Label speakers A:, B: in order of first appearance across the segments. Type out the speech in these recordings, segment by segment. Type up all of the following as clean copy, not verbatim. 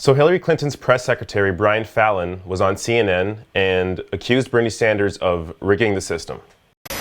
A: So Hillary Clinton's press secretary, Brian Fallon, was on CNN and accused Bernie Sanders of rigging the system.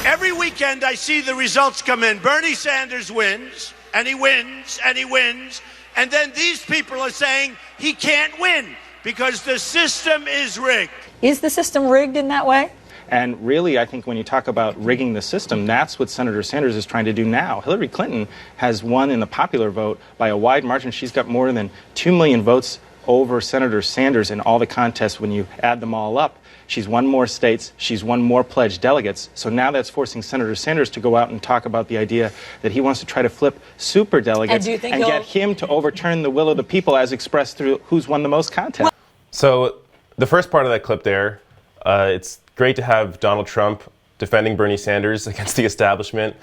B: Every weekend I see the results come in. Bernie Sanders wins, and he wins, and he wins. And then these people are saying he can't win because the system is rigged.
C: Is the system rigged in that way?
D: And really, I think when you talk about rigging the system, that's what Senator Sanders is trying to do now. Hillary Clinton has won in the popular vote by a wide margin. She's got more than 2 million votes over Senator Sanders in all the contests when you add them all up. She's won more states. She's won more pledged delegates. So now that's forcing Senator Sanders to go out and talk about the idea that he wants to try to flip super delegates and get him to overturn the will of the people as expressed through who's won the most contests.
A: So the first part of that clip there, it's great to have Donald Trump defending Bernie Sanders against the establishment.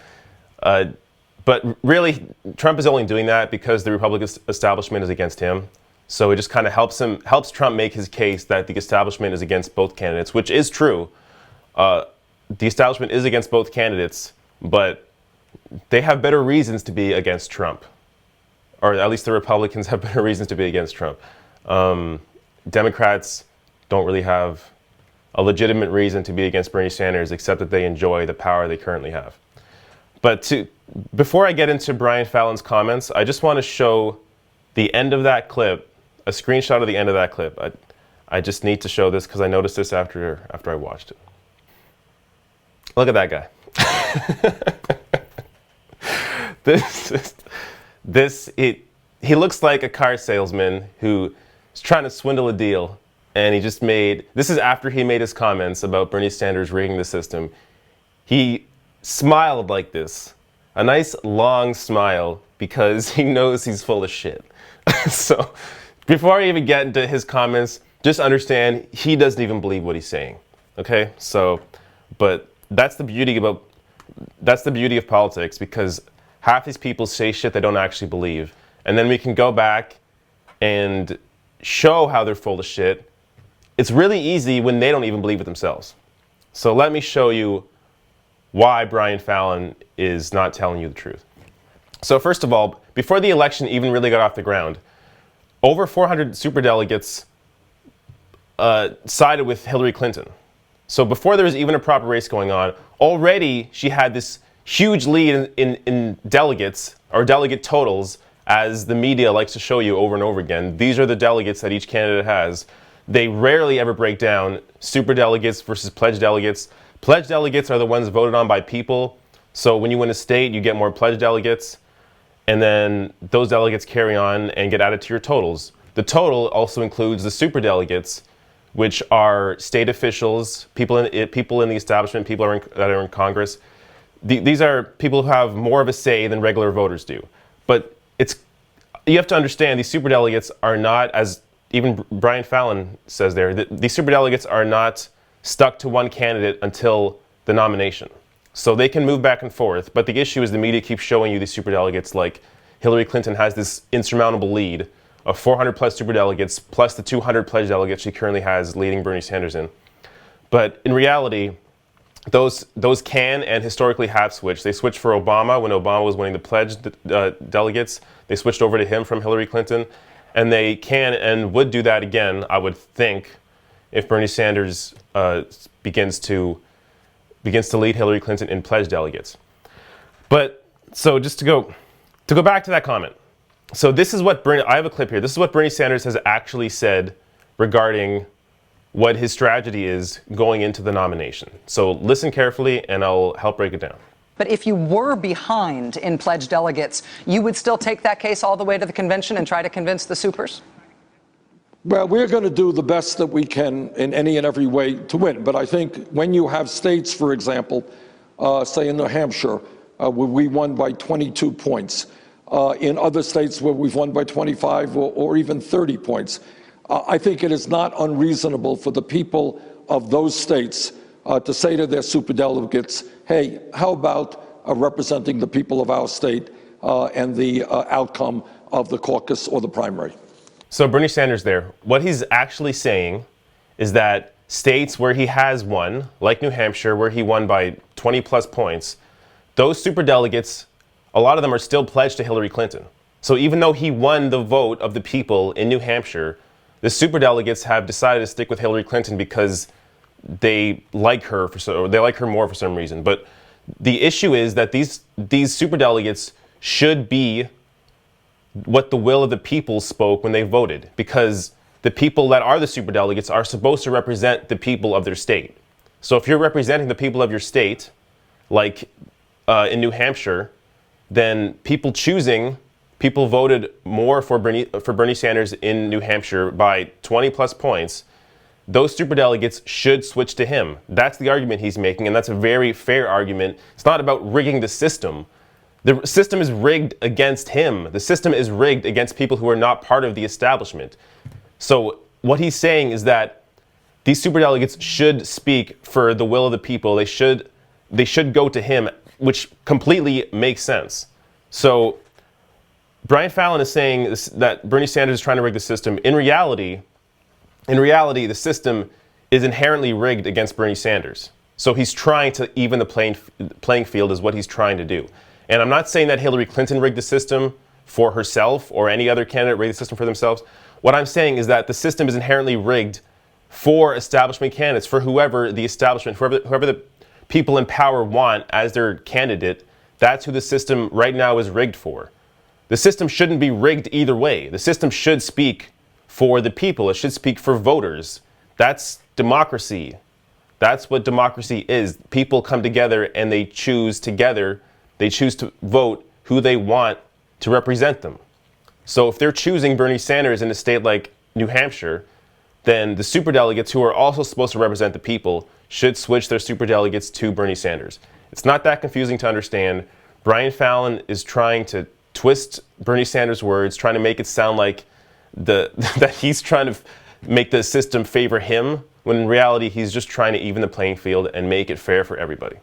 A: But really, Trump is only doing that because the Republican establishment is against him. So it just kind of helps Trump make his case that the establishment is against both candidates, which is true. The establishment is against both candidates, but they have better reasons to be against Trump. Or at least the Republicans have better reasons to be against Trump. Democrats don't really have a legitimate reason to be against Bernie Sanders, except that they enjoy the power they currently have. But before I get into Brian Fallon's comments, I just want to show the end of that clip, a screenshot of the end of that clip. I just need to show this because I noticed this after I watched it. Look at that guy. He looks like a car salesman who is trying to swindle a deal. And he just this is after he made his comments about Bernie Sanders rigging the system. He smiled like this, a nice long smile, because he knows he's full of shit. So before I even get into his comments, just understand he doesn't even believe what he's saying. Okay? So, but that's the beauty of politics, because half these people say shit they don't actually believe. And then we can go back and show how they're full of shit. It's really easy when they don't even believe it themselves. So let me show you why Brian Fallon is not telling you the truth. So first of all, before the election even really got off the ground, over 400 superdelegates sided with Hillary Clinton. So before there was even a proper race going on, already she had this huge lead in delegates, or delegate totals, as the media likes to show you over and over again. These are the delegates that each candidate has. They rarely ever break down superdelegates versus pledged delegates. Pledged delegates are the ones voted on by people. So when you win a state, you get more pledged delegates. And then those delegates carry on and get added to your totals. The total also includes the superdelegates, which are state officials, people in the establishment, people that are in Congress. These are people who have more of a say than regular voters do. But you have to understand, these superdelegates are not, as even Brian Fallon says there, these superdelegates are not stuck to one candidate until the nomination. So they can move back and forth, but the issue is the media keeps showing you these superdelegates like Hillary Clinton has this insurmountable lead of 400 plus superdelegates plus the 200 pledged delegates she currently has leading Bernie Sanders in. But in reality, those can and historically have switched. They switched for Obama when Obama was winning the pledged delegates. They switched over to him from Hillary Clinton. And they can and would do that again, I would think, if Bernie Sanders begins to lead Hillary Clinton in pledged delegates. But so just to go back to that comment. So this is what I have a clip here. This is what Bernie Sanders has actually said regarding what his strategy is going into the nomination. So listen carefully, and I'll help break it down.
E: But if you were behind in pledged delegates, you would still take that case all the way to the convention and try to convince the supers?
F: Well, we're going to do the best that we can in any and every way to win. But I think when you have states, for example, say in New Hampshire, where we won by 22 points, in other states where we've won by 25 or even 30 points, I think it is not unreasonable for the people of those states to say to their superdelegates, hey, how about representing the people of our state and the outcome of the caucus or the primary?
A: So Bernie Sanders there, what he's actually saying is that states where he has won, like New Hampshire, where he won by 20 plus points, those superdelegates, a lot of them are still pledged to Hillary Clinton. So even though he won the vote of the people in New Hampshire, the superdelegates have decided to stick with Hillary Clinton because they like her they like her more for some reason. But the issue is that these superdelegates should be what the will of the people spoke when they voted, because the people that are the superdelegates are supposed to represent the people of their state. So if you're representing the people of your state, like in New Hampshire, then people voted more for Bernie Sanders in New Hampshire by 20 plus points. Those superdelegates should switch to him. That's the argument he's making, and that's a very fair argument. It's not about rigging the system. The system is rigged against him. The system is rigged against people who are not part of the establishment. So what he's saying is that these superdelegates should speak for the will of the people. They should go to him, which completely makes sense. So Brian Fallon is saying that Bernie Sanders is trying to rig the system. In reality, the system is inherently rigged against Bernie Sanders. So he's trying to even the playing field is what he's trying to do. And I'm not saying that Hillary Clinton rigged the system for herself or any other candidate rigged the system for themselves. What I'm saying is that the system is inherently rigged for establishment candidates, for whoever the establishment, whoever the people in power want as their candidate. That's who the system right now is rigged for. The system shouldn't be rigged either way. The system should speak for the people. It should speak for voters. That's democracy. That's what democracy is. People come together and they choose together. They choose to vote who they want to represent them. So if they're choosing Bernie Sanders in a state like New Hampshire, then the superdelegates who are also supposed to represent the people should switch their superdelegates to Bernie Sanders. It's not that confusing to understand. Brian Fallon is trying to twist Bernie Sanders' words, trying to make it sound like that he's trying to make the system favor him, when in reality he's just trying to even the playing field and make it fair for everybody.